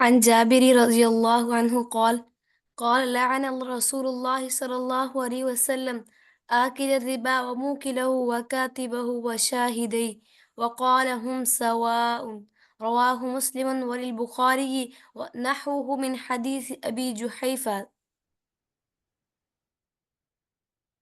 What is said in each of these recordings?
عن جابر رضي الله عنه قال لعن رسول الله صلى الله عليه وسلم آكل الربا وموكله وكاتبه وشاهديه وقال هم سواء. رواه مسلم وللبخاري ونحوه من حديث أبي جحيفة.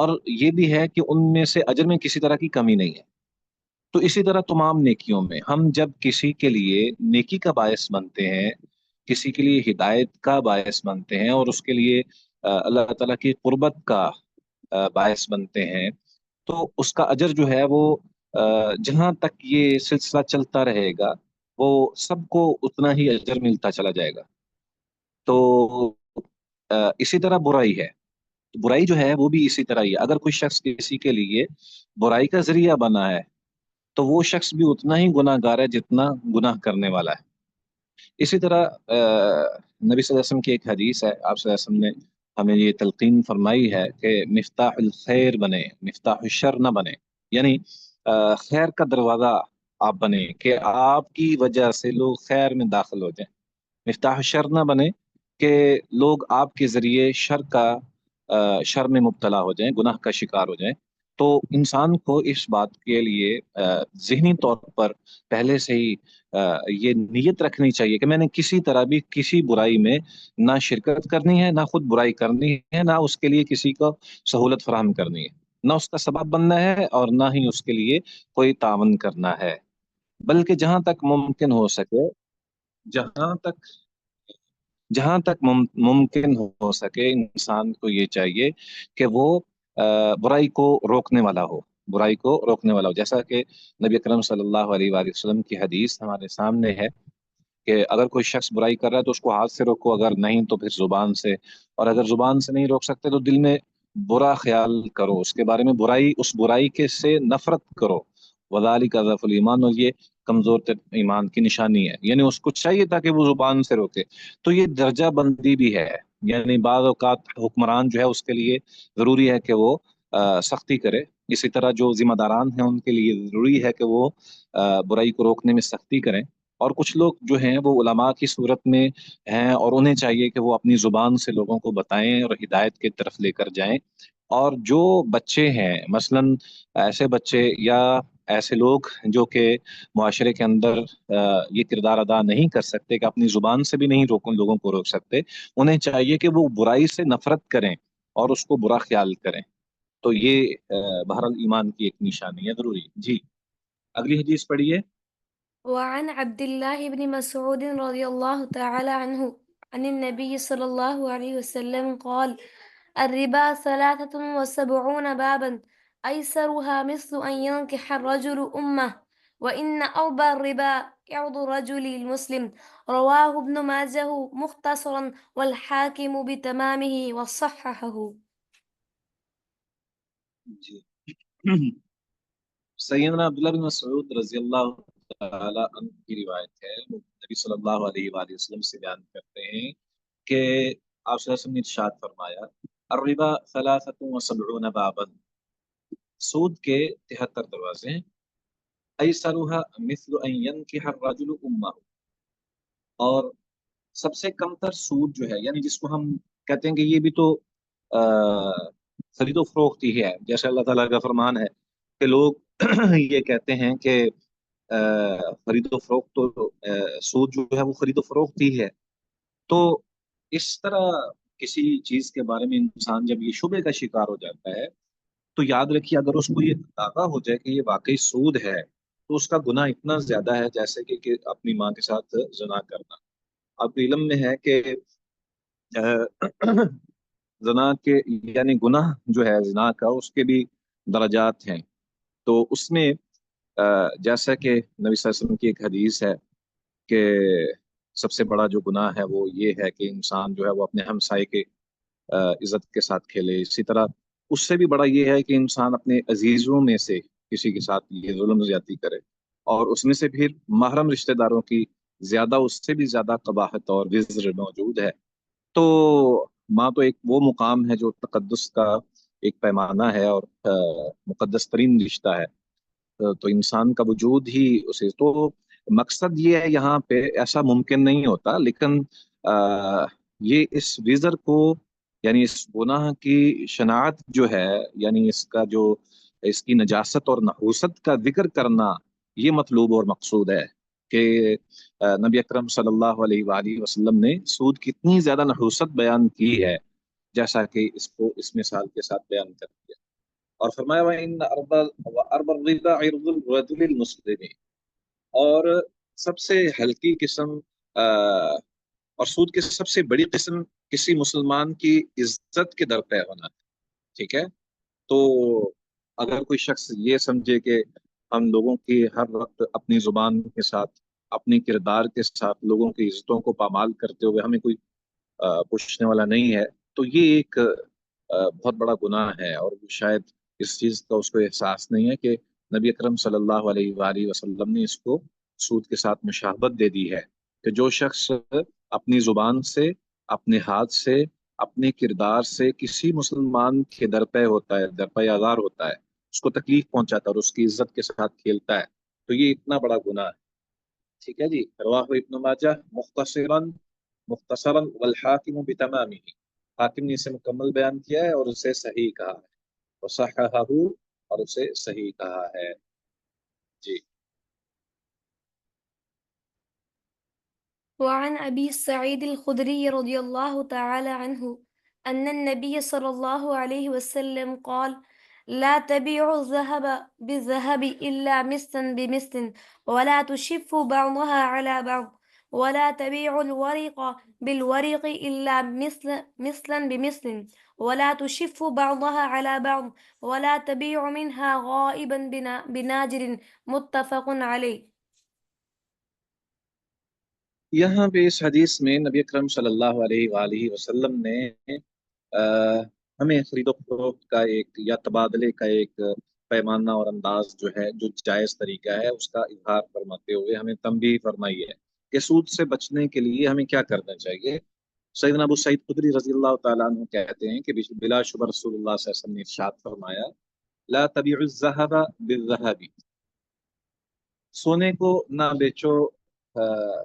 اور یہ بھی ہے کہ ان میں سے اجر میں کسی طرح کی کمی نہیں ہے۔ تو اسی طرح تمام نیکیوں میں ہم جب کسی کے لیے نیکی کا باعث بنتے ہیں، کسی کے لیے ہدایت کا باعث بنتے ہیں، اور اس کے لیے اللہ تعالیٰ کی قربت کا باعث بنتے ہیں، تو اس کا اجر جو ہے وہ جہاں تک یہ سلسلہ چلتا رہے گا وہ سب کو اتنا ہی اجر ملتا چلا جائے گا۔ تو اسی طرح برائی ہے، برائی جو ہے وہ بھی اسی طرح ہی ہے۔ اگر کوئی شخص کسی کے لیے برائی کا ذریعہ بنا ہے تو وہ شخص بھی اتنا ہی گناہ گار ہے جتنا گناہ کرنے والا ہے۔ اسی طرح نبی صلی اللہ علیہ وسلم کی ایک حدیث ہے، آپ صلی اللہ علیہ وسلم نے ہمیں یہ تلقین فرمائی ہے کہ مفتاح الخیر بنے، مفتاح الشر نہ بنے، یعنی خیر کا دروازہ آپ بنے کہ آپ کی وجہ سے لوگ خیر میں داخل ہو جائیں، مفتاح الشر نہ بنے کہ لوگ آپ کے ذریعے شر میں مبتلا ہو جائیں، گناہ کا شکار ہو جائیں۔ تو انسان کو اس بات کے لیے ذہنی طور پر پہلے سے ہی یہ نیت رکھنی چاہیے کہ میں نے کسی طرح بھی کسی برائی میں نہ شرکت کرنی ہے، نہ خود برائی کرنی ہے، نہ اس کے لیے کسی کو سہولت فراہم کرنی ہے، نہ اس کا سبب بننا ہے اور نہ ہی اس کے لیے کوئی تعاون کرنا ہے، بلکہ جہاں تک ممکن ہو سکے انسان کو یہ چاہیے کہ وہ برائی کو روکنے والا ہو، برائی کو روکنے والا ہو، جیسا کہ نبی اکرم صلی اللہ علیہ وآلہ وسلم کی حدیث ہمارے سامنے ہے کہ اگر کوئی شخص برائی کر رہا ہے تو اس کو ہاتھ سے روکو، اگر نہیں تو پھر زبان سے، اور اگر زبان سے نہیں روک سکتے تو دل میں برا خیال کرو، اس کے بارے میں اس برائی کے سے نفرت کرو، وذالک اضعف الایمان، اور یہ کمزور ایمان کی نشانی ہے، یعنی اس کو چاہیے تھا کہ وہ زبان سے روکے۔ تو یہ درجہ بندی بھی ہے، یعنی بعض اوقات حکمران جو ہے اس کے لیے ضروری ہے کہ وہ سختی کرے، اسی طرح جو ذمہ داران ہیں ان کے لیے ضروری ہے کہ وہ برائی کو روکنے میں سختی کریں، اور کچھ لوگ جو ہیں وہ علماء کی صورت میں ہیں اور انہیں چاہیے کہ وہ اپنی زبان سے لوگوں کو بتائیں اور ہدایت کی طرف لے کر جائیں۔ اور جو بچے ہیں مثلا ایسے بچے یا ایسے لوگ جو کہ معاشرے کے اندر یہ کردار ادا نہیں کر سکتے کہ اپنی زبان سے بھی نہیں لوگوں کو روک سکتے، انہیں چاہیے کہ وہ برائی سے نفرت کریں اور اس کو برا خیال کریں۔ تو یہ بہرحال ایمان کی ایک نشانی ہے ضروری۔ جی اگلی حدیث پڑھیے۔ وعن عبد الله بن مسعود رضي الله تعالى عنه عن النبي صلى الله عليه وسلم قال: الربا 73 بابا أيسرها مثل أن ينكح الرجل أمه، وإن أربى الربا عرض الرجل المسلم. رواه ابن ماجه مختصرا والحاكم بتمامه وصححه. جی سیدنا عبداللہ بن مسعود رضی اللہ تعالی عنہ کی روایت ہے، وہ نبی صلی اللہ علیہ وآلہ وسلم سے بیان کرتے ہیں کہ آپ صلی اللہ علیہ وسلم نے ارشاد فرمایا: الربا 73 بابا، سود کے 73 دروازے ہیں، ایسرها مثل ان ينكح الرجل امه، اور سب سے کم تر سود جو ہے، یعنی جس کو ہم کہتے ہیں کہ یہ بھی تو خرید و فروخت ہی ہے، جیسے اللہ تعالیٰ کا فرمان ہے کہ لوگ یہ کہتے ہیں کہ خرید و فروخت تو سود جو ہے وہ خرید و فروخت ہی ہے۔ تو اس طرح کسی چیز کے بارے میں انسان جب یہ شبے کا شکار ہو جاتا ہے تو یاد رکھیے اگر اس کو یہ دعویٰ ہو جائے کہ یہ واقعی سود ہے تو اس کا گناہ اتنا زیادہ ہے جیسے کہ اپنی ماں کے ساتھ زنا کرنا۔ اب علم میں ہے کہ زنا کے یعنی گناہ جو ہے زنا کا اس کے بھی درجات ہیں، تو اس میں جیسا کہ نبی صلی اللہ علیہ وسلم کی ایک حدیث ہے کہ سب سے بڑا جو گناہ ہے وہ یہ ہے کہ انسان جو ہے وہ اپنے ہمسائے کے عزت کے ساتھ کھیلے، اسی طرح اس سے بھی بڑا یہ ہے کہ انسان اپنے عزیزوں میں سے کسی کے ساتھ یہ ظلم زیادتی کرے، اور اس میں سے پھر محرم رشتہ داروں کی اس سے بھی زیادہ قباحت اور وزر موجود ہے۔ تو ماں تو ایک وہ مقام ہے جو تقدس کا ایک پیمانہ ہے اور مقدس ترین رشتہ ہے، تو انسان کا وجود ہی اسے تو مقصد یہ ہے یہاں پہ ایسا ممکن نہیں ہوتا، لیکن یہ اس وزر کو یعنی اس گناہ کی شناعت جو ہے، یعنی اس کی نجاست اور نحوست کا ذکر کرنا یہ مطلوب اور مقصود ہے کہ نبی اکرم صلی اللہ علیہ وآلہ وسلم نے سود کی اتنی زیادہ نحوست بیان کی ہے جیسا کہ اس کو اس مثال کے ساتھ بیان کر دیا۔ اور فرمایا وَأَرْبَ الرِّبَا عِرْضُ الرَّجُلِ الْمُسْلِمِ، اور سب سے ہلکی قسم اور سود کی سب سے بڑی قسم کسی مسلمان کی عزت کے در پہ ہونا، ٹھیک ہے؟ تو اگر کوئی شخص یہ سمجھے کہ ہم لوگوں کی ہر وقت اپنی زبان کے ساتھ، اپنی کردار کے ساتھ لوگوں کی عزتوں کو پامال کرتے ہوئے ہمیں کوئی پوچھنے والا نہیں ہے، تو یہ ایک بہت بڑا گناہ ہے، اور شاید اس چیز کا اس کو احساس نہیں ہے کہ نبی اکرم صلی اللہ علیہ وآلہ وسلم نے اس کو سود کے ساتھ مشابہت دے دی ہے، کہ جو شخص اپنی زبان سے، اپنے ہاتھ سے، اپنے کردار سے کسی مسلمان کے درپے ہوتا ہے، درپے آزار ہوتا ہے، اس کو تکلیف پہنچاتا ہے اور اس کی عزت کے ساتھ کھیلتا ہے، تو یہ اتنا بڑا گناہ ہے، ٹھیک ہے جی۔ رواہ ابن ماجہ مختصراً والحاکم بتمامہ، حاکم نے اسے مکمل بیان کیا ہے اور اسے صحیح کہا ہے، وصححہ، اور اسے صحیح کہا ہے جی۔ وعن أبي سعيد الخدري رضي الله تعالى عنه أن النبي صلى الله عليه وسلم قال: لا تبيعوا الذهب بالذهب إلا مثلا بمثل، ولا تشفوا بعضها على بعض، ولا تبيعوا الورق بالورق إلا مثلا بمثل، ولا تشفوا بعضها على بعض، ولا تبيعوا منها غائبا بناجر. متفق عليه. یہاں پہ اس حدیث میں نبی اکرم صلی اللہ علیہ وآلہ وسلم نے ہمیں خرید و فروخت کا ایک یا تبادلے کا ایک پیمانہ اور انداز جو ہے، جو جائز طریقہ ہے، اس کا اظہار فرماتے ہوئے ہمیں تنبیہ فرمائی ہے کہ سود سے بچنے کے لیے ہمیں کیا کرنا چاہیے۔ سیدنا ابو سعید خدری رضی اللہ تعالیٰ عنہ کہتے ہیں کہ بلا شبہ رسول اللہ صلی اللہ علیہ وسلم نے ارشاد فرمایا: لا تبیع الذهب بالذهب، سونے کو نہ بیچو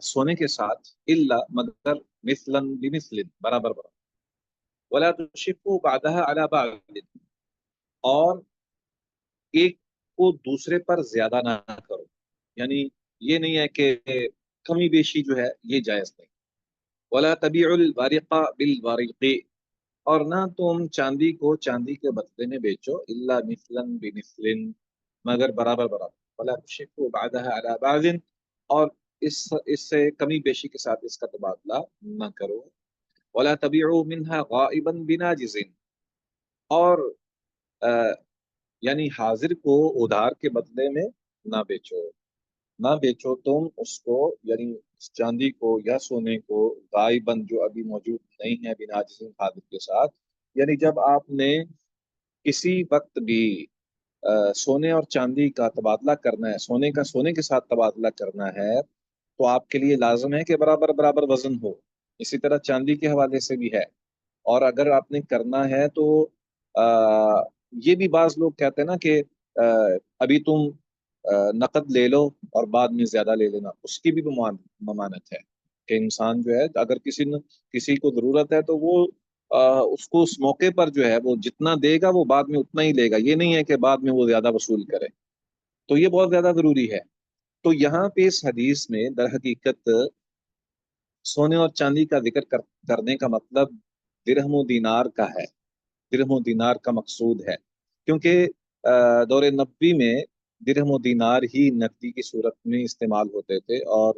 سونے کے ساتھ، الا مگر مثلا بمثل، برابر برابر، ولا تشفوا بعدها على بعض، اور ایک کو دوسرے پر زیادہ نہ کرو، یعنی یہ نہیں ہے کہ کمی بیشی جو ہے یہ جائز نہیں۔ ولا تبیع الورق بالورق، اور نہ تم چاندی کو چاندی کے بدلے میں بیچو، الا مثلا بمثل، مگر برابر برابر، ولا تشفوا بعدها على بعض، اور اس سے کمی بیشی کے ساتھ اس کا تبادلہ نہ کرو۔ ولا تبيعوا منها غائبا بناجز، اور یعنی حاضر کو ادھار کے بدلے میں نہ بیچو، نہ بیچو تم اس کو، یعنی اس چاندی کو یا سونے کو غائباً، جو ابھی موجود نہیں ہے، بناجز، حاضر کے ساتھ، یعنی جب آپ نے کسی وقت بھی سونے اور چاندی کا تبادلہ کرنا ہے، سونے کا سونے کے ساتھ تبادلہ کرنا ہے، تو آپ کے لیے لازم ہے کہ برابر برابر وزن ہو، اسی طرح چاندی کے حوالے سے بھی ہے۔ اور اگر آپ نے کرنا ہے تو یہ بھی بعض لوگ کہتے ہیں نا کہ ابھی تم نقد لے لو اور بعد میں زیادہ لے لینا، اس کی بھی ممانعت ہے کہ انسان جو ہے اگر کسی کو ضرورت ہے تو وہ اس کو اس موقع پر جو ہے وہ جتنا دے گا وہ بعد میں اتنا ہی لے گا، یہ نہیں ہے کہ بعد میں وہ زیادہ وصول کرے، تو یہ بہت زیادہ ضروری ہے۔ تو یہاں پہ اس حدیث میں در حقیقت سونے اور چاندی کا ذکر کرنے کا مطلب درہم و دینار کا ہے، درہم و دینار کا مقصود ہے، کیونکہ دور نبوی میں درہم و دینار ہی نقدی کی صورت میں استعمال ہوتے تھے، اور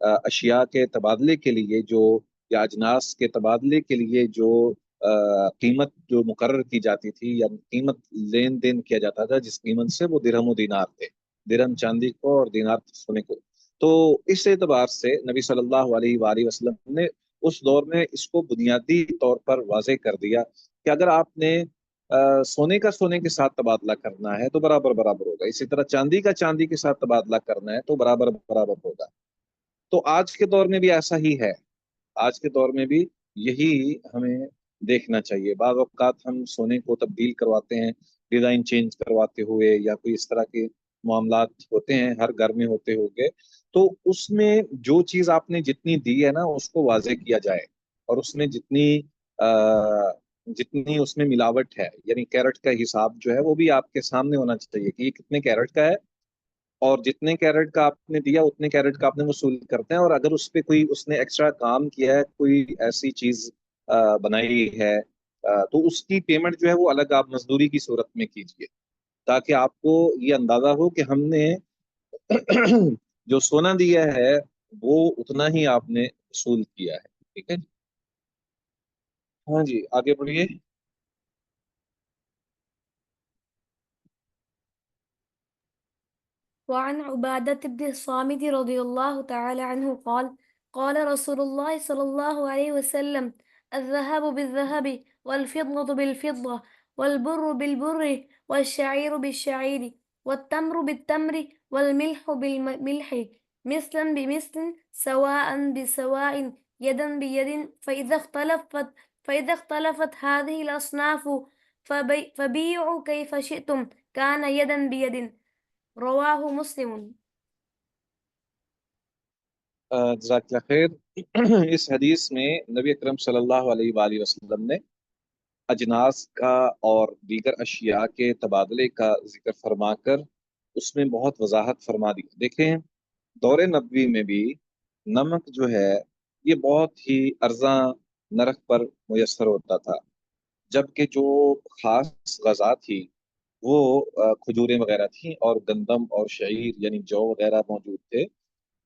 اشیاء کے تبادلے کے لیے جو، یا اجناس کے تبادلے کے لیے جو قیمت جو مقرر کی جاتی تھی یا قیمت لین دین کیا جاتا تھا، جس قیمت سے، وہ درہم و دینار تھے، درہم چاندی کو اور دینار سونے کو۔ تو اس اعتبار سے نبی صلی اللہ علیہ وآلہ وسلم نے اس دور میں اس کو بنیادی طور پر واضح کر دیا کہ اگر آپ نے سونے کا سونے کے ساتھ تبادلہ کرنا ہے تو برابر برابر ہوگا، اسی طرح چاندی کا چاندی کے ساتھ تبادلہ کرنا ہے تو برابر برابر ہوگا۔ تو آج کے دور میں بھی ایسا ہی ہے، آج کے دور میں بھی یہی ہمیں دیکھنا چاہیے۔ بعض اوقات ہم سونے کو تبدیل کرواتے ہیں، ڈیزائن چینج کرواتے ہوئے، یا کوئی اس طرح کے معاملات ہوتے ہیں ہر گھر میں ہوتے ہوئے، تو اس میں جو چیز آپ نے جتنی دی ہے نا اس کو واضح کیا جائے، اور اس میں جتنی اس میں ملاوٹ ہے، یعنی کیرٹ کا حساب جو ہے وہ بھی آپ کے سامنے ہونا چاہیے کہ یہ کتنے کیرٹ کا ہے، اور جتنے کیرٹ کا آپ نے دیا اتنے کیرٹ کا آپ نے وصول کرتے ہیں، اور اگر اس پہ کوئی اس نے ایکسٹرا کام کیا ہے، کوئی ایسی چیز بنائی ہے تو اس کی پیمنٹ جو ہے وہ الگ آپ مزدوری کی صورت میں کیجیے، تاکہ آپ کو یہ اندازہ ہو کہ ہم نے جو سونا دیا ہے وہ اتنا ہی آپ نے وصول کیا ہے، ٹھیک ہے جی؟ ہاں جی آگے بڑھیے۔ وعن عبادة بن الصامت رضي الله تعالى عنه قال قال رسول الله صلى الله عليه وسلم الذهب بالذهب والفضة بالفضة والبر بالبر والشعير بالشعير والتمر بالتمر والملح بالملح مثلا بمثل سواء بسواء يدا بيد فإذا اختلفت هذه الأصناف فبيعوا كيف شئتم كان يدا بيد رواہ مسلم۔ جزاک اللہ خیر۔ اس حدیث میں نبی اکرم صلی اللہ علیہ وآلہ وسلم نے اجناس کا اور دیگر اشیاء کے تبادلے کا ذکر فرما کر اس میں بہت وضاحت فرما دی۔ دیکھیں دور نبوی میں بھی نمک جو ہے یہ بہت ہی ارزاں نرخ پر میسر ہوتا تھا، جبکہ جو خاص غذا تھی وہ کھجوریں وغیرہ تھیں اور گندم اور شعیر یعنی جو وغیرہ موجود تھے۔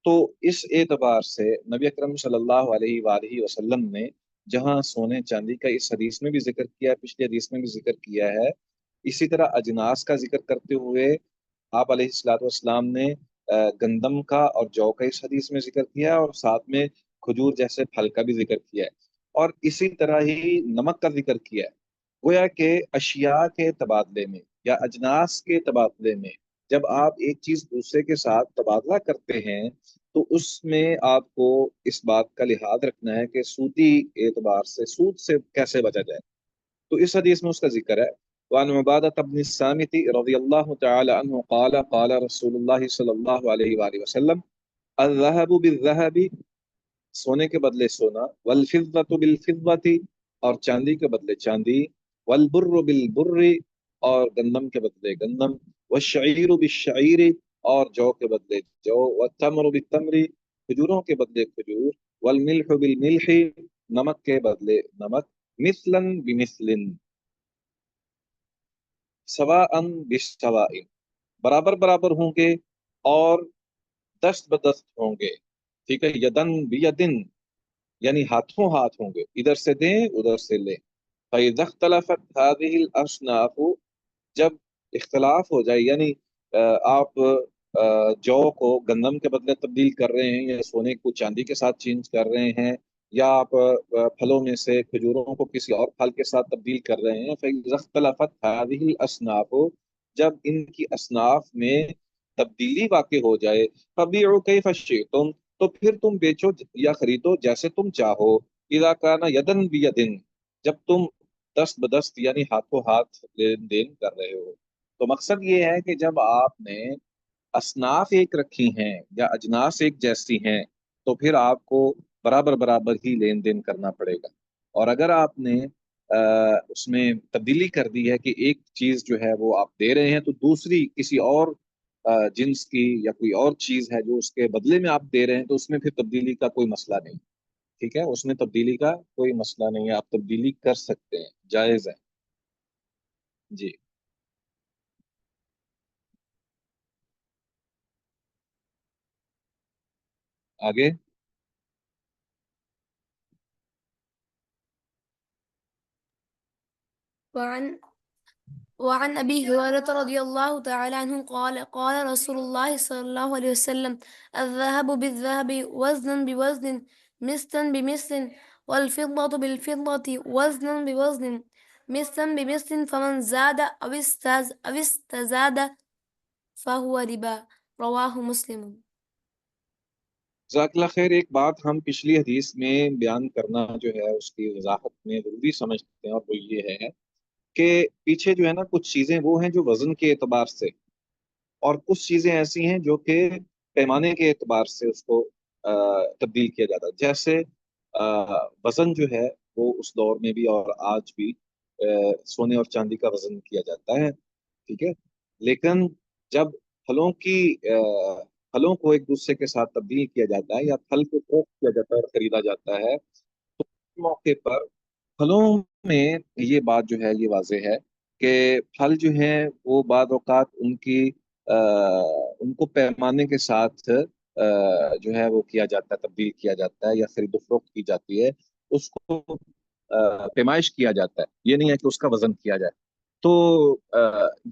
تو اس اعتبار سے نبی اکرم صلی اللہ علیہ وآلہ وسلم نے جہاں سونے چاندی کا اس حدیث میں بھی ذکر کیا، پچھلی حدیث میں بھی ذکر کیا ہے، اسی طرح اجناس کا ذکر کرتے ہوئے آپ علیہ الصلوۃ والسلام نے گندم کا اور جو کا اس حدیث میں ذکر کیا اور ساتھ میں کھجور جیسے پھل کا بھی ذکر کیا ہے، اور اسی طرح ہی نمک کا ذکر کیا ہے۔ گویا کہ اشیاء کے تبادلے میں یا اجناس کے تبادلے میں جب آپ ایک چیز دوسرے کے ساتھ تبادلہ کرتے ہیں تو اس میں آپ کو اس بات کا لحاظ رکھنا ہے کہ سودی اعتبار سے سود سے کیسے بچا جائے۔ تو اس حدیث میں اس کا ذکر ہے۔ وعن عبادة بن الصامت رضی اللہ تعالی عنہ قال قال رسول اللہ صلی اللہ علیہ وآلہ وسلم الذهب بالذهب، سونے کے بدلے سونا، والفضة بالفضة، اور چاندی کے بدلے چاندی، والبر بالبر، اور گندم کے بدلے گندم، والشعیر بالشعیر، اور جو کے بدلے جو، والتمر بالتمر، کھجوروں کے بدلے کھجور، والملح بالملح، نمک کے بدلے نمک، مثلا بمثل، سواء بسواء، برابر برابر ہوں گے اور دست بدست ہوں گے، ٹھیک ہے، یدن بیدن، یعنی ہاتھوں ہاتھ ہوں گے، ادھر سے دیں ادھر سے لیں۔ فَإِذَا اخْتَلَفَتْ هَذِهِ الْأَصْنَافُ، جب اختلاف ہو جائے، یعنی آپ جو کو گندم کے بدلے تبدیل کر رہے ہیں یا سونے کو چاندی کے ساتھ چینج کر رہے ہیں، یا آپ پھلوں میں سے کھجوروں کو کسی اور پھل کے ساتھ تبدیل کر رہے ہیں، فَإِذَا اخْتَلَفَتْ هَذِهِ الْأَصْنَافُ، جب ان کی اصناف میں تبدیلی واقع ہو جائے، فَبِيعُوا كَيْفَ شِئْتُمْ، تو پھر تم بیچو یا خریدو جیسے تم چاہو، اذا کان یدن بیدن، جب تم دست بدست یعنی ہاتھوں ہاتھ لین دین کر رہے ہو۔ تو مقصد یہ ہے کہ جب آپ نے اصناف ایک رکھی ہیں یا اجناس ایک جیسی ہیں تو پھر آپ کو برابر برابر ہی لین دین کرنا پڑے گا، اور اگر آپ نے اس میں تبدیلی کر دی ہے کہ ایک چیز جو ہے وہ آپ دے رہے ہیں تو دوسری کسی اور جنس کی یا کوئی اور چیز ہے جو اس کے بدلے میں آپ دے رہے ہیں، تو اس میں پھر تبدیلی کا کوئی مسئلہ نہیں، ٹھیک ہے، اس میں تبدیلی کا کوئی مسئلہ نہیں ہے، آپ تبدیلی کر سکتے ہیں، جائز ہے جی۔ آگے۔ وعن وعن أبي هريرة رضي الله تعالى عنه قال قال رسول الله صلى الله عليه وسلم الذهب بالذهب وزنا بوزن مثلا بمثل والفضة بالفضة وزنا بوزن مثلا بمثل فمن زاد أو استزاد فهو ربا رواه مسلم۔ جزاک اللہ خیر۔ ایک بات ہم پچھلی حدیث میں بیان کرنا جو ہے اس کی وضاحت میں ضروری سمجھتے ہیں، اور وہ یہ ہے کہ پیچھے جو ہے نا کچھ چیزیں وہ ہیں جو وزن کے اعتبار سے، اور کچھ چیزیں ایسی ہیں جو کہ پیمانے کے اعتبار سے اس کو تبدیل کیا جاتا ہے، جیسے وزن جو ہے وہ اس دور میں بھی اور آج بھی سونے اور چاندی کا وزن کیا جاتا ہے، ٹھیک ہے، لیکن جب پھلوں کی پھلوں کو ایک دوسرے کے ساتھ تبدیل کیا جاتا ہے یا پھل کو فروخت کیا جاتا ہے اور خریدا جاتا ہے، تو اس موقع پر پھلوں میں یہ بات جو ہے یہ واضح ہے کہ پھل جو ہیں وہ بعض اوقات ان کو پیمانے کے ساتھ جو ہے وہ کیا جاتا ہے، تبدیل کیا جاتا ہے یا خرید و فروخت کی جاتی ہے، اس کو پیمائش کیا جاتا ہے، یہ نہیں ہے کہ اس کا وزن کیا جائے۔ تو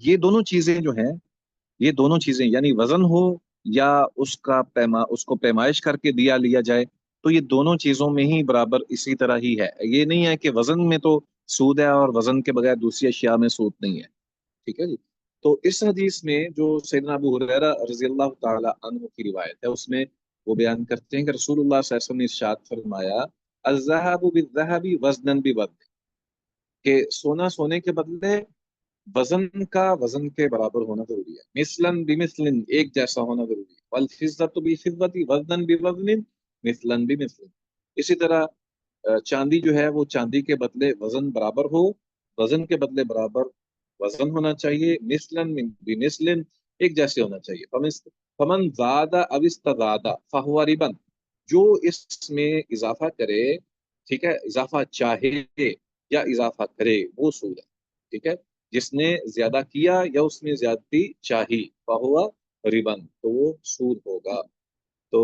یہ دونوں چیزیں جو ہیں، یہ دونوں چیزیں یعنی وزن ہو یا اس کو پیمائش کر کے دیا لیا جائے، تو یہ دونوں چیزوں میں ہی برابر اسی طرح ہی ہے۔ یہ نہیں ہے کہ وزن میں تو سود ہے اور وزن کے بغیر دوسری اشیاء میں سود نہیں ہے، ٹھیک ہے جی۔ تو اس حدیث میں جو سیدنا ابو ہریرہ رضی اللہ تعالی عنہ کی روایت ہے، اس میں وہ بیان کرتے ہیں کہ رسول اللہ صلی اللہ علیہ وسلم نے ارشاد فرمایا، الذهب بالذهب وزنا بوزن، کہ سونا سونے کے بدلے وزن کا وزن کے برابر ہونا ضروری ہے، مثلاً بمثل ایک جیسا ہونا ضروری ہے، والفضة بالفضة وزنا بوزن مثلاً بمثل، اسی طرح چاندی جو ہے وہ چاندی کے بدلے وزن برابر ہو، وزن کے بدلے برابر وزن ہونا چاہیے، مثلاً بمثل ایک جیسے ہونا چاہیے۔ فمن زاد او استزاد فهو ربا، جو اس میں اضافہ کرے، ٹھیک ہے، اضافہ چاہے یا اضافہ کرے وہ سود ہے، ٹھیک ہے۔ جس نے زیادہ کیا یا اس میں زیادتی چاہی فہو ربا، تو وہ سود ہوگا۔ تو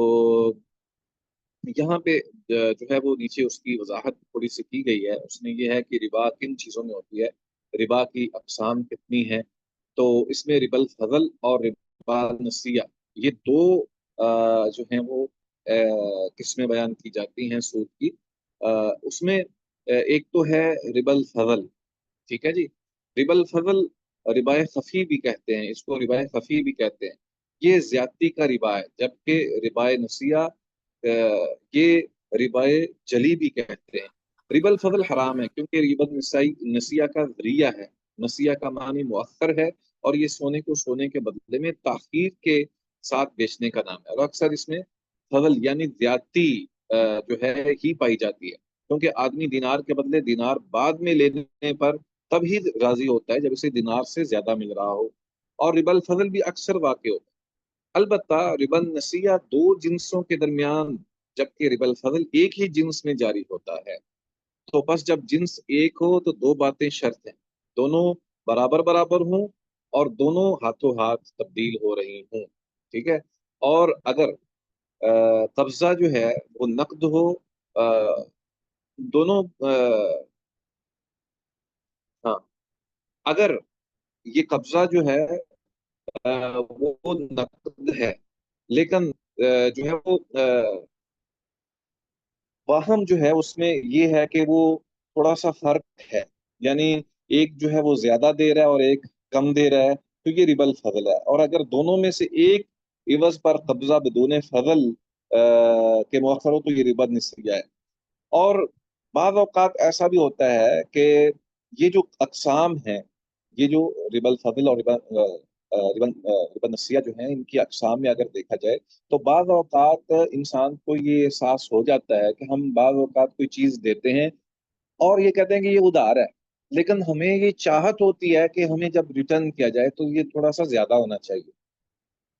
یہاں پہ جو ہے وہ نیچے اس کی وضاحت تھوڑی سی کی گئی ہے، اس میں یہ ہے کہ ربا کن چیزوں میں ہوتی ہے، ربا کی اقسام کتنی ہیں۔ تو اس میں ربا الفضل اور ربا نسیہ، یہ دو جو ہیں وہ قسمیں بیان کی جاتی ہیں سود کی۔ اس میں ایک تو ہے ربا الفضل، ٹھیک ہے جی۔ ربا الفضل ربا خفی بھی کہتے ہیں، اس کو ربا خفی بھی کہتے ہیں، یہ زیادتی کا ربا ہے، جبکہ ربا نسیہ یہ ربا جلی بھی کہتے ہیں۔ ربا الفضل حرام ہے کیونکہ ربا نسیہ کا ذریعہ ہے، نسیہ کا معنی مؤخر ہے، اور یہ سونے کو سونے کے بدلے میں تاخیر کے ساتھ بیچنے کا نام ہے، اور اکثر اس میں فضل یعنی زیادتی جو ہے ہی پائی جاتی ہے، کیونکہ آدمی دینار کے بدلے دینار بعد میں لینے پر تب ہی راضی ہوتا ہے جب اسے دینار سے زیادہ مل رہا ہو، اور ربا الفضل بھی اکثر واقع ہوتا ہے۔ البتہ ربا النسیہ دو جنسوں کے درمیان، جبکہ ربا الفضل ایک ہی جنس میں جاری ہوتا ہے۔ تو بس جب جنس ایک ہو تو دو باتیں شرط ہیں، دونوں برابر برابر ہوں اور دونوں ہاتھوں ہاتھ تبدیل ہو رہی ہوں، ٹھیک ہے۔ اور اگر قبضہ جو ہے وہ نقد ہو، دونوں ہاں، اگر یہ قبضہ جو ہے وہ نقد ہے، لیکن جو ہے وہ واہم جو ہے اس میں یہ ہے کہ وہ تھوڑا سا فرق ہے، یعنی ایک جو ہے وہ زیادہ دے رہا ہے اور ایک کم دے رہا ہے، تو یہ ربا الفضل ہے۔ اور اگر دونوں میں سے ایک عوض پر قبضہ بدون فضل کے مؤخر ہو تو یہ ربا نسیہ ہے۔ اور بعض اوقات ایسا بھی ہوتا ہے کہ یہ جو اقسام ہیں، یہ جو ربا الفضل اور ربا نسیہ جو ہیں، ان کی اقسام میں اگر دیکھا جائے تو بعض اوقات انسان کو یہ احساس ہو جاتا ہے کہ ہم بعض اوقات کوئی چیز دیتے ہیں اور یہ کہتے ہیں کہ یہ ادھار ہے، لیکن ہمیں یہ چاہت ہوتی ہے کہ ہمیں جب ریٹرن کیا جائے تو یہ تھوڑا سا زیادہ ہونا چاہیے۔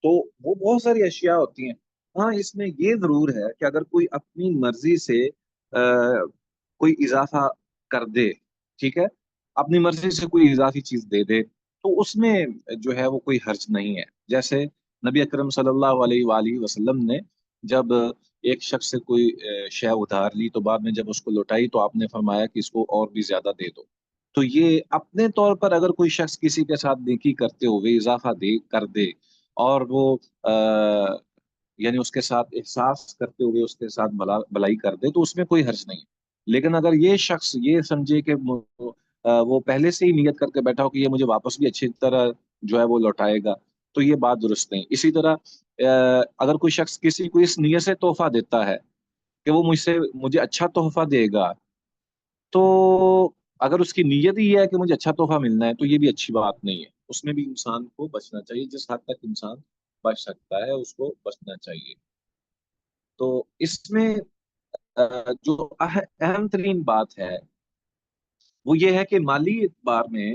تو وہ بہت ساری اشیاء ہوتی ہیں۔ ہاں، اس میں یہ ضرور ہے کہ اگر کوئی اپنی مرضی سے کوئی اضافہ کر دے، ٹھیک ہے، اپنی مرضی سے کوئی اضافی چیز دے دے، تو اس میں جو ہے وہ کوئی حرج نہیں ہے۔ جیسے نبی اکرم صلی اللہ علیہ وآلہ وسلم نے جب ایک شخص سے کوئی شے ادھار لی تو بعد میں جب اس کو لوٹائی تو آپ نے فرمایا کہ اس کو اور بھی زیادہ دے دو۔ تو یہ اپنے طور پر اگر کوئی شخص کسی کے ساتھ نیکی کرتے ہوئے اضافہ دے کر دے اور وہ یعنی اس کے ساتھ احساس کرتے ہوئے اس کے ساتھ بلائی کر دے تو اس میں کوئی حرج نہیں ہے۔ لیکن اگر یہ شخص یہ سمجھے کہ وہ پہلے سے ہی نیت کر کے بیٹھا ہو کہ یہ مجھے واپس بھی اچھی طرح جو ہے وہ لوٹائے گا، تو یہ بات درست نہیں۔ اسی طرح اگر کوئی شخص کسی کو اس نیت سے تحفہ دیتا ہے کہ وہ مجھے اچھا تحفہ دے گا، تو اگر اس کی نیت ہی ہے کہ مجھے اچھا تحفہ ملنا ہے تو یہ بھی اچھی بات نہیں ہے، اس میں بھی انسان کو بچنا چاہیے، جس حد تک انسان بچ سکتا ہے اس کو بچنا چاہیے۔ تو اس میں جو اہم ترین بات ہے وہ یہ ہے کہ مالی اعتبار میں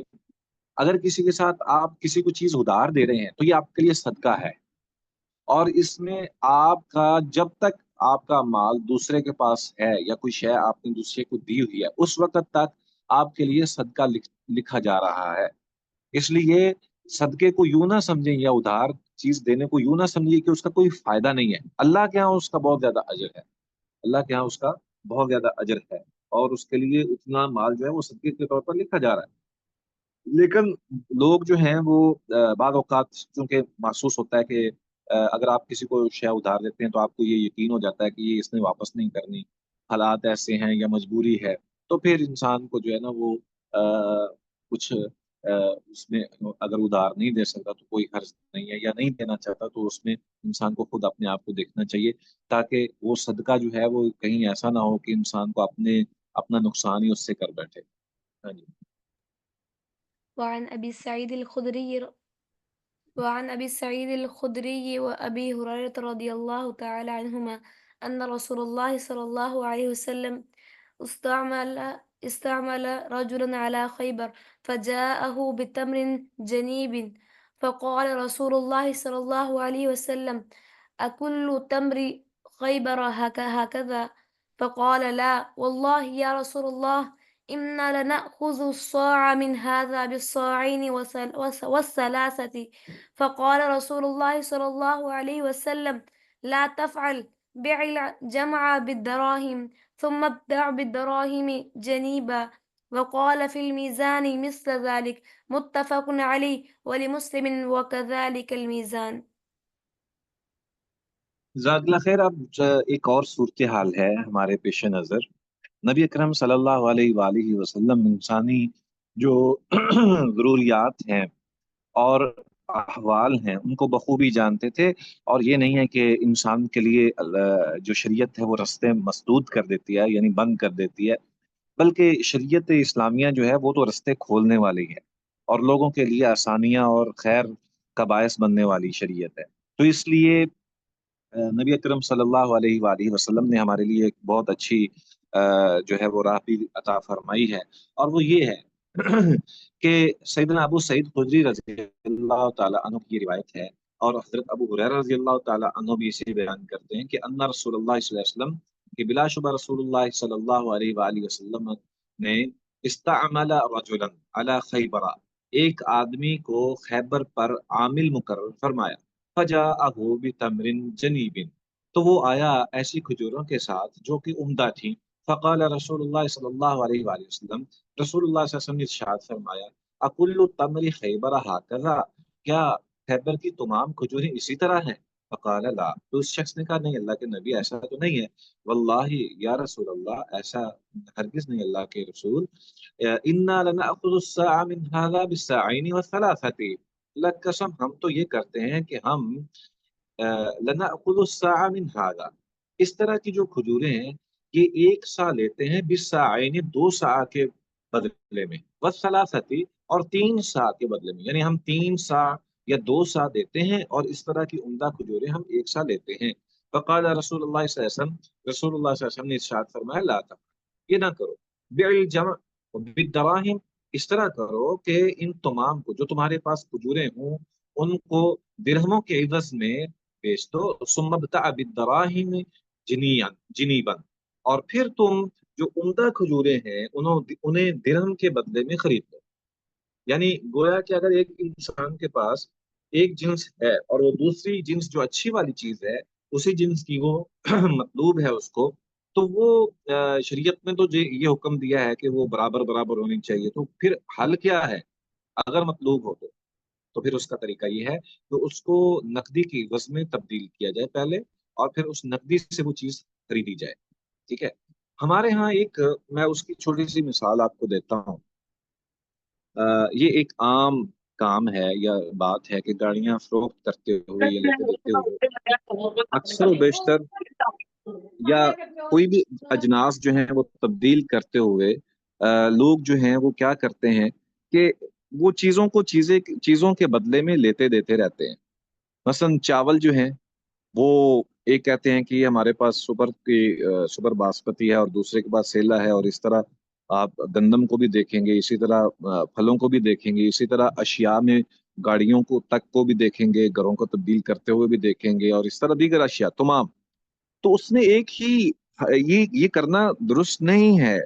اگر کسی کے ساتھ آپ کسی کو چیز ادھار دے رہے ہیں تو یہ آپ کے لیے صدقہ ہے، اور اس میں آپ کا جب تک آپ کا مال دوسرے کے پاس ہے یا کوئی شے آپ نے دوسرے کو دی ہوئی ہے، اس وقت تک آپ کے لیے صدقہ لکھا جا رہا ہے۔ اس لیے صدقے کو یوں نہ سمجھیں یا ادھار چیز دینے کو یوں نہ سمجھیے کہ اس کا کوئی فائدہ نہیں ہے، اللہ کے ہاں اس کا بہت زیادہ اجر ہے، اللہ کے ہاں اس کا بہت زیادہ اجر ہے، اور اس کے لیے اتنا مال جو ہے وہ صدقے کے طور پر لکھا جا رہا ہے۔ لیکن لوگ جو ہیں وہ بعض اوقات چونکہ محسوس ہوتا ہے کہ اگر آپ کسی کو شے ادھار دیتے ہیں تو آپ کو یہ یقین ہو جاتا ہے کہ یہ اس نے واپس نہیں کرنی، حالات ایسے ہیں یا مجبوری ہے، تو پھر انسان کو جو ہے نا وہ کچھ اس میں اگر ادھار نہیں دے سکتا تو کوئی حرج نہیں ہے، یا نہیں دینا چاہتا تو اس میں انسان کو خود اپنے آپ کو دیکھنا چاہیے، تاکہ وہ صدقہ جو ہے وہ کہیں ایسا نہ ہو کہ انسان کو اپنا نقصان ہی اس سے کر بیٹھے۔ ہاں جی۔ وعن أبي سعيد الخدري وعن أبي سعيد الخدري وأبي هريرة رضي الله تعالى عنهما أن رسول الله صلى الله عليه وسلم استعمل رجلا على خيبر فجاءه بتمر جنيب فقال رسول الله صلى الله عليه وسلم أكل تمر خيبر هكذا فقال لا والله يا رسول الله إنا لنأخذ الصاع من هذا بالصاعين والثلاثة فقال رسول الله صلى الله عليه وسلم لا تفعل بع الجمع بالدراهم ثم ابدع بالدراهم جنيبا وقال في الميزان مثل ذلك متفق عليه ولمسلم وكذلك الميزان۔ جزاک اللہ خیر۔ اب ایک اور صورتحال ہے ہمارے پیش نظر۔ نبی اکرم صلی اللہ علیہ وآلہ وسلم انسانی جو ضروریات ہیں اور احوال ہیں ان کو بخوبی جانتے تھے، اور یہ نہیں ہے کہ انسان کے لیے جو شریعت ہے وہ رستے مسدود کر دیتی ہے، یعنی بند کر دیتی ہے، بلکہ شریعت اسلامیہ جو ہے وہ تو رستے کھولنے والی ہے اور لوگوں کے لیے آسانیاں اور خیر کا باعث بننے والی شریعت ہے۔ تو اس لیے نبی اکرم صلی اللہ علیہ وآلہ وسلم نے ہمارے لیے ایک بہت اچھی جو ہے وہ راہ بھی عطا فرمائی ہے، اور وہ یہ ہے کہ سیدنا ابو سعید خدری رضی اللہ تعالی عنہ کی روایت ہے، اور حضرت ابو ہریرہ رضی اللہ تعالی عنہ بھی اسے بیان کرتے ہیں کہ ان رسول اللہ صلی اللہ علیہ وسلم، کہ بلا شبہ رسول اللہ صلی اللہ علیہ وآلہ وسلم نے استعمل رجلا علی خیبر، ایک آدمی کو خیبر پر عامل مقرر فرمایا، فجاءہ بتمر جنیب، تو وہ آیا ایسی کھجوروں کے ساتھ جو کہ عمدہ تھیں، فقال رسول اللہ صلی اللہ علیہ وآلہ وسلم، رسول اللہ صلی اللہ علیہ وسلم نے ارشاد فرمایا، اکل تمر خیبر ہاکذا، کیا خیبر کی تمام کھجوریں اسی طرح ہیں؟ فقال لا، تو اس شخص نے کہا نہیں اللہ کے نبی ایسا تو نہیں ہے، واللہ یا رسول اللہ ایسا ہرگز نہیں اللہ کے رسول، انا لنأخذ الساع من هذا بالساعين والثلاثة، اللہ کی قسم ہم تو یہ کرتے ہیں کہ ہم لنأخذ الساع من هذا، اس طرح کی جو کھجوریں ہیں یہ ایک سا لیتے ہیں، بالساعین دو سا کے بدلے میں، والثلاثة اور تین سا کے بدلے میں، یعنی ہم تین سا یا دو سا دیتے ہیں اور اس طرح کی عمدہ کھجوریں ہم ایک سا لیتے ہیں۔ فقال رسول اللہ صلی اللہ علیہ وسلم، رسول اللہ صلی اللہ علیہ وسلم نے ارشاد فرمایا لا تفعل، یہ نہ کرو، بیع الجمع بالدراہم، اس طرح کرو کہ ان تمام کو جو تمہارے پاس کھجوریں ہوں ان کو درہموں کے عوض میں بیچ دو، ثم ابتع بالدراہم جنیبا، اور پھر تم جو عمدہ کھجوریں ہیں انہیں درہم کے بدلے میں خرید لو۔ یعنی گویا کہ اگر ایک انسان کے پاس ایک جنس ہے اور وہ دوسری جنس جو اچھی والی چیز ہے اسی جنس کی وہ مطلوب ہے اس کو، تو وہ شریعت میں تو یہ حکم دیا ہے کہ وہ برابر برابر ہونی چاہیے، تو پھر حل کیا ہے؟ اگر مطلوب ہو تو پھر اس کا طریقہ یہ ہے کہ اس کو نقدی کی عوض میں تبدیل کیا جائے پہلے، اور پھر اس نقدی سے وہ چیز خریدی جائے۔ ٹھیک ہے، ہمارے ہاں میں اس کی چھوٹی سی مثال آپ کو دیتا ہوں۔ یہ ایک عام کام ہے یا بات ہے کہ گاڑیاں فروخت کرتے ہوئے یا لیتے دیتے ہوئے اکثر و بیشتر یا کوئی بھی اجناس جو ہیں وہ تبدیل کرتے ہوئے لوگ جو ہیں وہ کیا کرتے ہیں کہ وہ چیزوں کے بدلے میں لیتے دیتے رہتے ہیں۔ مثلا چاول جو ہیں وہ ایک کہتے ہیں کہ یہ ہمارے پاس سپر باسمتی ہے اور دوسرے کے پاس سیلا ہے، اور اس طرح آپ گندم کو بھی دیکھیں گے، اسی طرح پھلوں کو بھی دیکھیں گے، اسی طرح اشیاء میں گاڑیوں کو بھی دیکھیں گے، گھروں کو تبدیل کرتے ہوئے بھی دیکھیں گے، اور اس طرح دیگر اشیاء تمام۔ تو اس نے ایک ہی یہ کرنا درست نہیں ہے.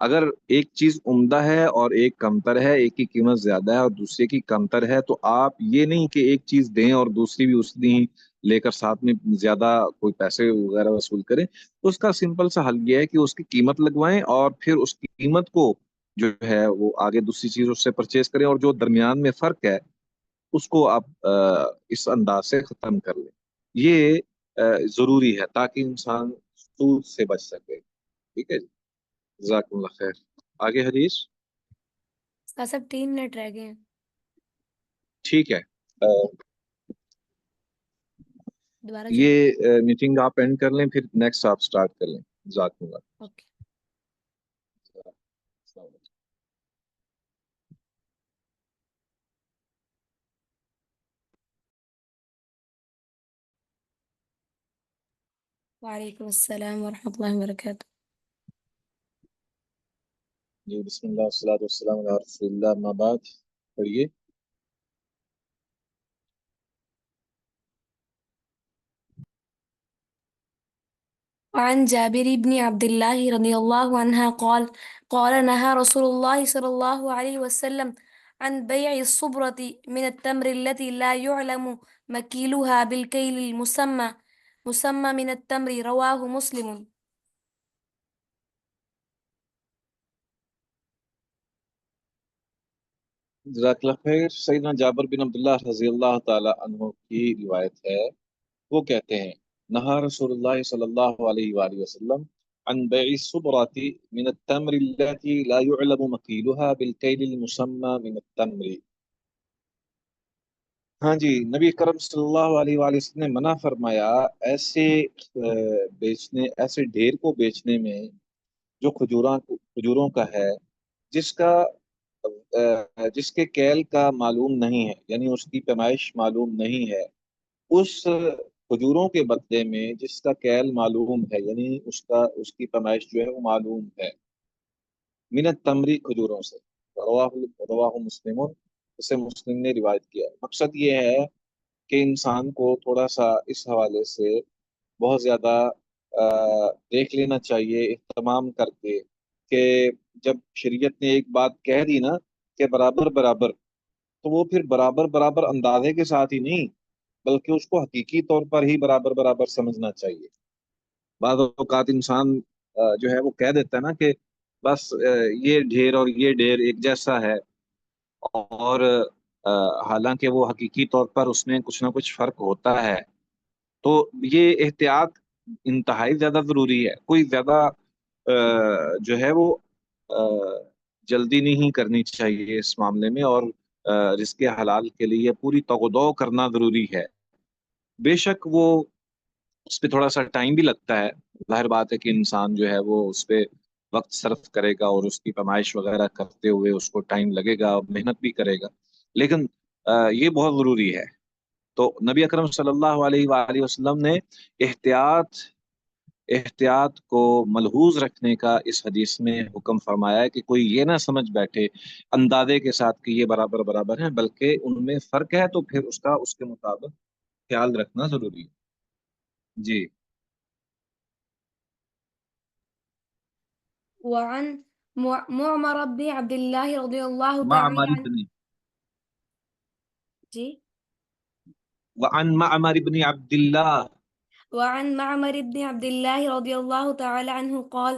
اگر ایک چیز عمدہ ہے اور ایک کمتر ہے، ایک کی قیمت زیادہ ہے اور دوسرے کی کمتر ہے، تو آپ یہ نہیں کہ ایک چیز دیں اور دوسری بھی اتنی ہی لے کر ساتھ میں زیادہ کوئی پیسے وغیرہ وصول کریں. اس کا سمپل سا حل یہ ہے کہ اس کی قیمت لگوائیں اور پھر اس کی قیمت کو جو ہے وہ آگے دوسری چیز اس سے پرچیز کریں، اور جو درمیان میں فرق ہے اس کو آپ اس انداز سے ختم کر لیں. یہ ضروری ہے تاکہ انسان سود سے بچ سکے. ٹھیک ہے جی، جزاک اللہ خیر. آگے حدیث. سب 3 منٹ رہ گئے ہیں. ٹھیک ہے، دوبارہ چلیں. یہ میٹنگ آپ اینڈ کر لیں، پھر نیکسٹ آپ سٹارٹ کر لیں. جزاک اللہ. اوکے. السلام علیکم. وعلیکم السلام ورحمۃ اللہ وبرکاتہ. جی بسم اللہ والصلاۃ والسلام علی رسول اللہ، اما بعد. پڑھیے. وعن جابر بن عبد الله رضي الله عنها قال نهى رسول الله صلى الله عليه وسلم عن بيع الصبرة من التمر التي لا يعلم مكيلها بالكيل مسمى من التمر. رواه مسلم. جزاک اللہ خیر. سیدنا جابر بن عبداللہ رضی اللہ تعالی عنہ کی روایت ہے، وہ کہتے ہیں نہا رسول اللہ صلی اللہ علیہ وآلہ وسلم عن بیع الصبرات من التمر التي لا يعلم مكيلها بالكيل المسمى من التمر. ہاں جی، نبی کرم صلی اللہ علیہ وآلہ وسلم نے منع فرمایا ایسے ایسے ڈھیر کو بیچنے میں جو کھجوروں کا ہے، جس کا جس کے کیل کا معلوم نہیں ہے، یعنی اس کی پیمائش معلوم نہیں ہے، اس کھجوروں کے بدلے میں جس کا کیل معلوم ہے، یعنی اس کی پیمائش جو ہے وہ معلوم ہے. من التمری، کھجوروں سے. رواہ مسلم، اسے مسلم نے روایت کیا. مقصد یہ ہے کہ انسان کو تھوڑا سا اس حوالے سے بہت زیادہ دیکھ لینا چاہیے اہتمام کر کے کہ جب شریعت نے ایک بات کہہ دی نا کہ برابر برابر، تو وہ پھر برابر برابر اندازے کے ساتھ ہی نہیں، بلکہ اس کو حقیقی طور پر ہی برابر برابر سمجھنا چاہیے. بعض اوقات انسان جو ہے وہ کہہ دیتا ہے نا کہ بس یہ ڈھیر اور یہ ڈھیر ایک جیسا ہے، اور حالانکہ وہ حقیقی طور پر اس میں کچھ نہ کچھ فرق ہوتا ہے. تو یہ احتیاط انتہائی زیادہ ضروری ہے. کوئی زیادہ جو ہے وہ جلدی نہیں کرنی چاہیے اس معاملے میں، اور رزق حلال کے لیے پوری توقع کرنا ضروری ہے. بے شک وہ اس پہ تھوڑا سا ٹائم بھی لگتا ہے، ظاہر بات ہے کہ انسان جو ہے وہ اس پہ وقت صرف کرے گا اور اس کی پیمائش وغیرہ کرتے ہوئے اس کو ٹائم لگے گا اور محنت بھی کرے گا، لیکن یہ بہت ضروری ہے. تو نبی اکرم صلی اللہ علیہ وآلہ وسلم نے احتیاط کو ملحوظ رکھنے کا اس حدیث میں حکم فرمایا ہے کہ کوئی یہ نہ سمجھ بیٹھے اندازے کے ساتھ کہ یہ برابر برابر ہیں، بلکہ ان میں فرق ہے تو پھر اس کے مطابق خیال رکھنا ضروری ہے. جی. وعن معمر بن عبد الله رضي الله تعالى معمر عنه. بن جی. وعن معمر بن عبد الله. وعن معمر بن عبد الله رضي الله تعالى عنه قال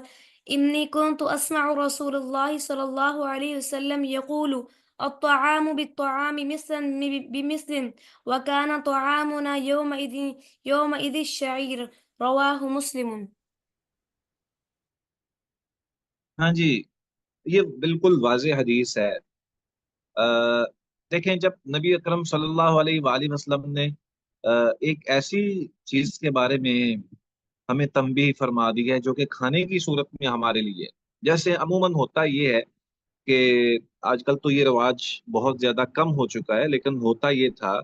إني كنت أسمع رسول الله صلى الله عليه وسلم يقول الطعام بالطعام مثلا بمثل وكان طعامنا يومئذ الشعير. رواه مسلم. ہاں جی، یہ بالکل واضح حدیث ہے. دیکھیں، جب نبی اکرم صلی اللہ علیہ وآلہ وسلم نے ایک ایسی چیز کے بارے میں ہمیں تنبیہ فرما دی ہے جو کہ کھانے کی صورت میں ہمارے لیے، جیسے عموماً ہوتا یہ ہے کہ آج کل تو یہ رواج بہت زیادہ کم ہو چکا ہے، لیکن ہوتا یہ تھا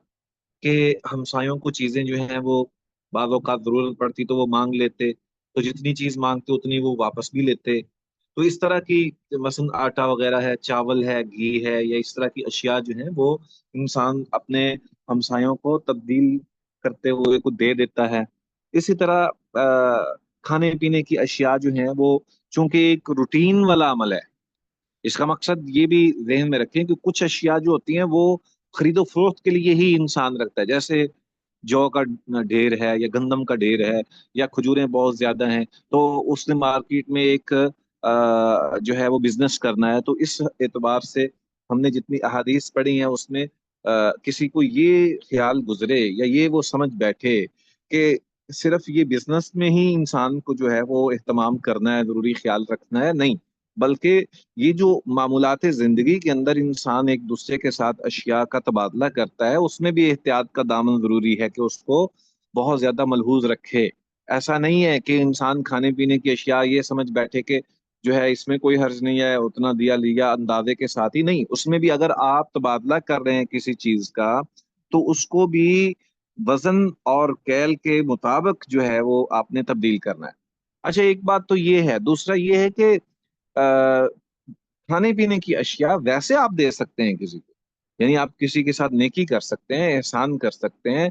کہ ہمسایوں کو چیزیں جو ہیں وہ بعض اوقات ضرورت پڑتی تو وہ مانگ لیتے، تو جتنی چیز مانگتے اتنی وہ واپس بھی لیتے. تو اس طرح کی مثلا آٹا وغیرہ ہے، چاول ہے، گھی ہے، یا اس طرح کی اشیاء جو ہیں وہ انسان اپنے ہمسایوں کو تبدیل کرتے ہوئے کو دے دیتا ہے. اسی طرح کھانے پینے کی اشیاء جو ہیں وہ چونکہ ایک روٹین والا عمل ہے، اس کا مقصد یہ بھی ذہن میں رکھیں کہ کچھ اشیاء جو ہوتی ہیں وہ خرید و فروخت کے لیے ہی انسان رکھتا ہے، جیسے جو کا ڈھیر ہے یا گندم کا ڈھیر ہے یا کھجوریں بہت زیادہ ہیں، تو اس نے مارکیٹ میں ایک جو ہے وہ بزنس کرنا ہے، تو اس اعتبار سے ہم نے جتنی احادیث پڑھی ہیں اس میں کسی کو یہ خیال گزرے یا یہ وہ سمجھ بیٹھے کہ صرف یہ بزنس میں ہی انسان کو جو ہے وہ اہتمام کرنا ہے، ضروری خیال رکھنا ہے، نہیں، بلکہ یہ جو معمولات زندگی کے اندر انسان ایک دوسرے کے ساتھ اشیاء کا تبادلہ کرتا ہے، اس میں بھی احتیاط کا دامن ضروری ہے کہ اس کو بہت زیادہ ملحوظ رکھے۔ ایسا نہیں ہے کہ انسان کھانے پینے کی اشیاء یہ سمجھ بیٹھے کہ جو ہے اس میں کوئی حرج نہیں ہے، اتنا دیا لیا اندازے کے ساتھ ہی، نہیں، اس میں بھی اگر آپ تبادلہ کر رہے ہیں کسی چیز کا تو اس کو بھی وزن اور کیل کے مطابق جو ہے وہ آپ نے تبدیل کرنا ہے۔ اچھا، ایک بات تو یہ ہے، دوسرا یہ ہے کہ آ، کھانے پینے کی اشیاء ویسے آپ دے سکتے ہیں کسی کو، یعنی آپ کسی کے ساتھ نیکی کر سکتے ہیں، احسان کر سکتے ہیں،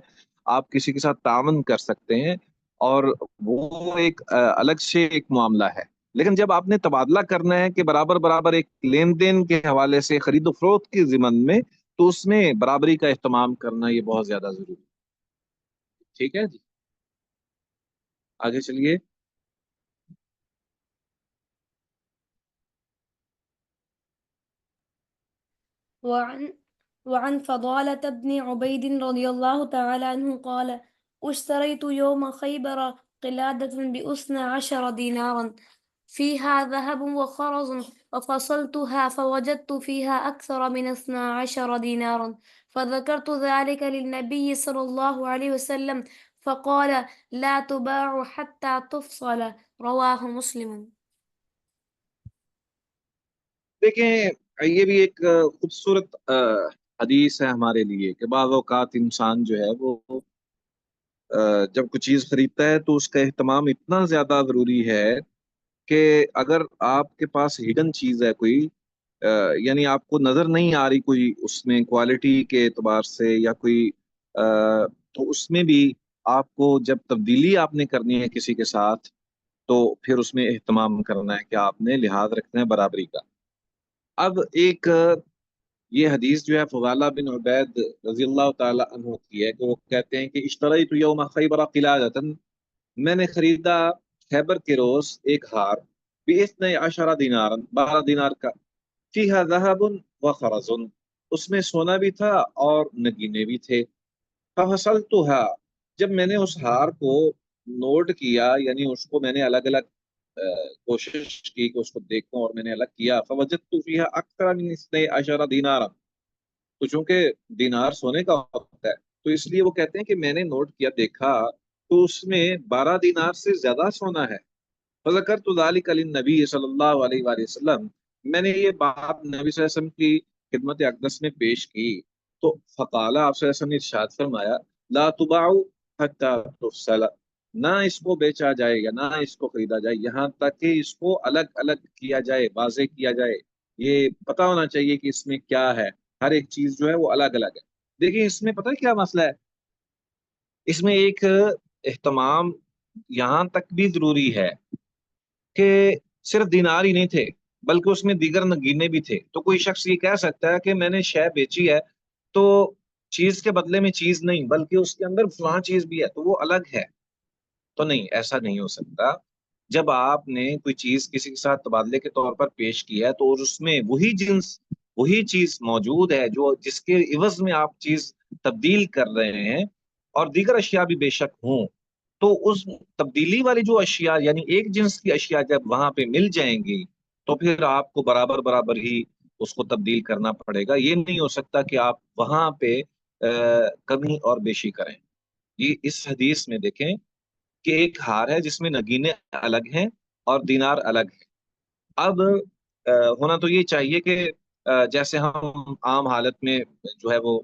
آپ کسی کے ساتھ تعاون کر سکتے ہیں، اور وہ ایک الگ سے ایک معاملہ ہے، لیکن جب آپ نے تبادلہ کرنا ہے کہ برابر برابر ایک لین دین کے حوالے سے خرید و فروخت کی ضمن میں، تو اس میں برابری کا اہتمام کرنا یہ بہت زیادہ ضروری ہے۔ ٹھیک ہے جی، آگے چلیے۔ وعن وعن فضالة بن عبيد رضي الله تعالى عنه قال: اشتريت يوم خيبر قلادة ب12 دينارا فيها ذهب وخرز، وفصلتها فوجدت فيها أكثر من 12 دينارا، فذكرت ذلك للنبي صلى الله عليه وسلم فقال: لا تباع حتى تفصل. رواه مسلم. دیکھیں، یہ بھی ایک خوبصورت حدیث ہے ہمارے لیے کہ بعض اوقات انسان جو ہے وہ جب کوئی چیز خریدتا ہے تو اس کا اہتمام اتنا زیادہ ضروری ہے کہ اگر آپ کے پاس ہڈن چیز ہے کوئی، یعنی آپ کو نظر نہیں آ رہی کوئی اس میں کوالٹی کے اعتبار سے یا کوئی تو اس میں بھی آپ کو جب تبدیلی آپ نے کرنی ہے کسی کے ساتھ تو پھر اس میں اہتمام کرنا ہے کہ آپ نے لحاظ رکھنا ہے برابری کا۔ اب ایک یہ حدیث جو ہے فضالہ بن عبید رضی اللہ تعالی عنہ کی ہے کہ وہ کہتے ہیں کہ اشتریت یوم خیبر قلادۃ، میں نے خریدا خیبر کے روز ایک ہار، باثنی عشر دینار، 12 دینار کا، فیہا ذہب و خرز، اس میں سونا بھی تھا اور نگینے بھی تھے، ففصلتها، جب میں نے اس ہار کو نوٹ کیا، یعنی اس کو میں نے الگ الگ کوشش کی کہ اس کو دیکھوں اور میں نے الگ کیا، فوجدت فیہا اکثر من 12 دینارا، تو چونکہ دینار سونے کا ہوتا ہے تو اس لیے وہ کہتے ہیں کہ میں نے نوٹ کیا، دیکھا تو اس میں 12 دینار سے زیادہ سونا ہے، فذکرت ذلک للنبی صلی اللہ علیہ وآلہ وسلم، میں نے یہ بات نبی صلی اللہ علیہ وسلم کی خدمت اقدس میں پیش کی، تو فقال، آپ صلی اللہ علیہ وسلم نے ارشاد فرمایا: لا تباع حتی تفصل، نہ اس کو بیچا جائے یا نہ اس کو خریدا جائے یہاں تک کہ اس کو الگ الگ کیا جائے، واضح کیا جائے، یہ پتہ ہونا چاہیے کہ اس میں کیا ہے، ہر ایک چیز جو ہے وہ الگ الگ ہے۔ دیکھیں، اس میں پتہ ہے کیا مسئلہ ہے، اس میں ایک اہتمام یہاں تک بھی ضروری ہے کہ صرف دینار ہی نہیں تھے بلکہ اس میں دیگر نگینے بھی تھے، تو کوئی شخص یہ کہہ سکتا ہے کہ میں نے شے بیچی ہے تو چیز کے بدلے میں چیز نہیں بلکہ اس کے اندر فلاں چیز بھی ہے تو وہ الگ ہے، تو نہیں، ایسا نہیں ہو سکتا۔ جب آپ نے کوئی چیز کسی کے ساتھ تبادلے کے طور پر پیش کی ہے تو اس میں وہی جنس، وہی چیز موجود ہے جو جس کے عوض میں آپ چیز تبدیل کر رہے ہیں، اور دیگر اشیاء بھی بے شک ہوں، تو اس تبدیلی والی جو اشیاء یعنی ایک جنس کی اشیاء جب وہاں پہ مل جائیں گی تو پھر آپ کو برابر برابر ہی اس کو تبدیل کرنا پڑے گا، یہ نہیں ہو سکتا کہ آپ وہاں پہ کمی اور بیشی کریں۔ یہ اس حدیث میں دیکھیں کہ ایک ہار ہے جس میں نگینے الگ ہیں اور دینار الگ ہیں۔ اب ہونا تو یہ چاہیے کہ جیسے ہم عام حالت میں جو ہے وہ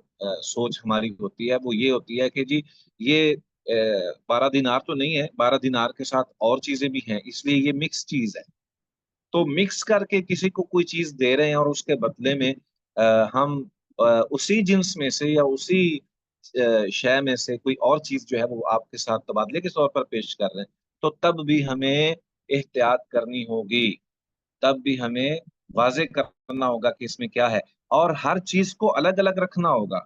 سوچ ہماری ہوتی ہے وہ یہ ہوتی ہے کہ جی یہ 12 دینار تو نہیں ہے، 12 دینار کے ساتھ اور چیزیں بھی ہیں اس لیے یہ مکس چیز ہے، تو مکس کر کے کسی کو کوئی چیز دے رہے ہیں اور اس کے بدلے میں ہم اسی جنس میں سے یا اسی شے میں سے کوئی اور چیز جو ہے وہ آپ کے ساتھ تبادلے کے طور پر پیش کر رہے ہیں، تو تب بھی ہمیں احتیاط کرنی ہوگی، تب بھی ہمیں واضح کرنا ہوگا کہ اس میں کیا ہے، اور ہر چیز کو الگ الگ رکھنا ہوگا۔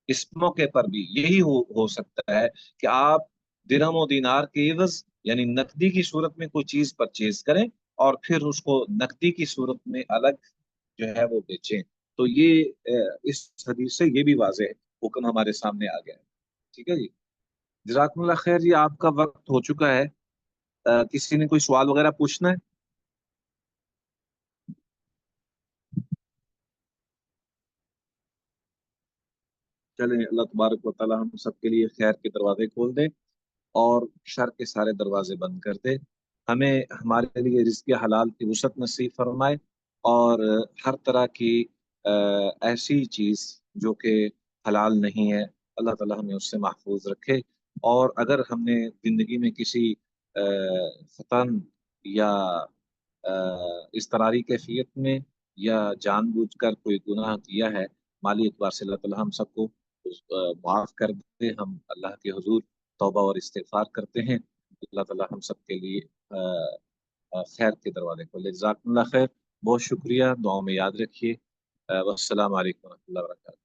اس موقع پر بھی یہی ہو سکتا ہے کہ آپ درہم و دینار کے عوض یعنی نقدی کی صورت میں کوئی چیز پرچیز کریں اور پھر اس کو نقدی کی صورت میں الگ جو ہے وہ بیچیں۔ تو یہ اس حدیث سے یہ بھی واضح حکم ہمارے سامنے آ گیا ہے۔ ٹھیک ہے جی، جزاکم اللہ خیر جی، آپ کا وقت ہو چکا ہے۔ کسی نے کوئی سوال وغیرہ پوچھنا ہے؟ چلیں، اللہ تبارک و تعالی ہم سب کے لیے خیر کے دروازے کھول دے اور شر کے سارے دروازے بند کر دے، ہمیں ہمارے لیے رزق حلال کی وسعت نصیب فرمائے، اور ہر طرح کی ایسی چیز جو کہ حلال نہیں ہے اللہ تعالی ہمیں اس سے محفوظ رکھے۔ اور اگر ہم نے زندگی میں کسی فتن یا اضطراری کیفیت میں یا جان بوجھ کر کوئی گناہ کیا ہے، مالی اعتبار سے اللہ تعالی ہم سب کو معاف کر دے۔ ہم اللہ کے حضور توبہ اور استغفار کرتے ہیں، اللہ تعالی ہم سب کے لیے خیر کے دروازے کھولے۔ جزاکم اللہ خیر، بہت شکریہ، دعاؤں میں یاد رکھیے۔ والسلام علیکم و رحمۃ اللہ وبرکاتہ۔